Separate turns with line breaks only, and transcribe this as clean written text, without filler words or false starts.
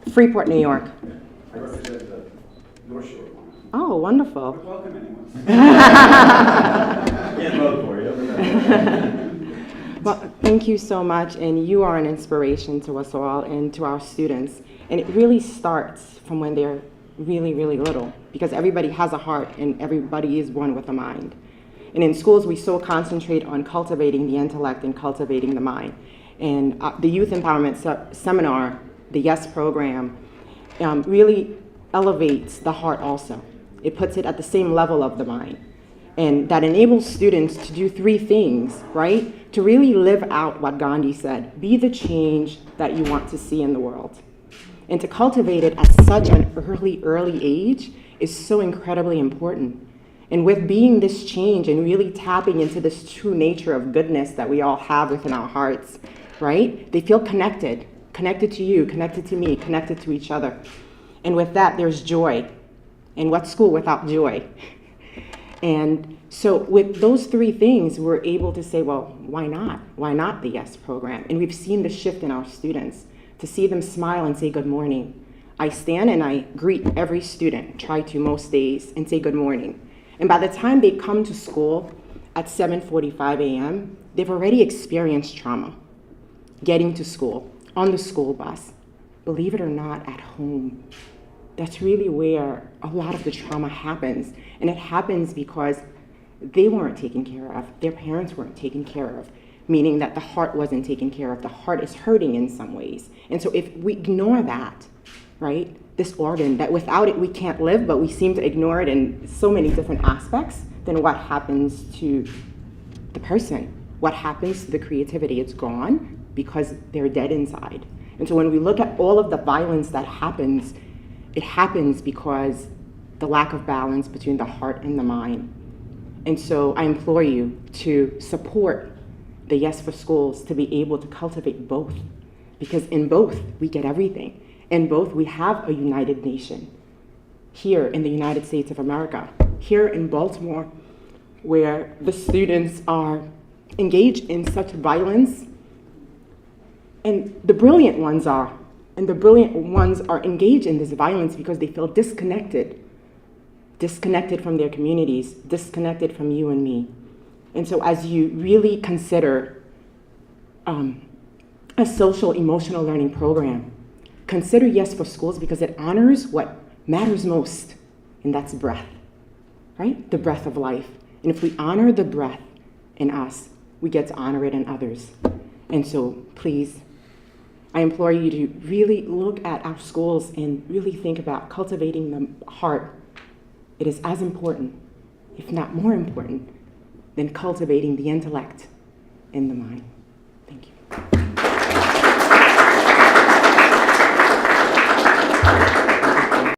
Freeport, New York.
I represent the North Shore.
Oh, wonderful.
Welcome anyone. Can't vote for you.
Well, thank you so much, and you are an inspiration to us all and to our students. And it really starts from when they're really, really little, because everybody has a heart and everybody is born with a mind. And in schools, we so concentrate on cultivating the intellect and cultivating the mind. And the Youth Empowerment Seminar, the YES program, really elevates the heart also. It puts it at the same level of the mind. And that enables students to do three things, right? To really live out what Gandhi said, be the change that you want to see in the world. And to cultivate it at such an early age is so incredibly important. And with being this change and really tapping into this true nature of goodness that we all have within our hearts, right? They feel connected to you, connected to me, connected to each other. And with that, there's joy. And what's school without joy? And so with those three things, we're able to say, well, why not? Why not the YES program? And we've seen the shift in our students, to see them smile and say good morning. I stand and I greet every student, try to most days, and say good morning. And by the time they come to school at 7:45 a.m., they've already experienced trauma. Getting to school, on the school bus, believe it or not, at home. That's really where a lot of the trauma happens. And it happens because they weren't taken care of. Their parents weren't taken care of, meaning that the heart wasn't taken care of. The heart is hurting in some ways. And so if we ignore that, right, this organ, that without it we can't live, but we seem to ignore it in so many different aspects, then what happens to the person? What happens to the creativity? It's gone because they're dead inside. And so when we look at all of the violence that happens, it happens because the lack of balance between the heart and the mind. And so I implore you to support the Yes for Schools to be able to cultivate both, because in both we get everything. In both we have a united nation here in the United States of America, here in Baltimore, where the students are engaged in such violence, and the brilliant ones are. And the brilliant ones are engaged in this violence because they feel disconnected from their communities, disconnected from you and me. And so as you really consider a social emotional learning program, consider Yes for Schools because it honors what matters most, and that's breath, right? The breath of life. And if we honor the breath in us, we get to honor it in others. And so please, I implore you to really look at our schools and really think about cultivating the heart. It is as important, if not more important, than cultivating the intellect and the mind. Thank you.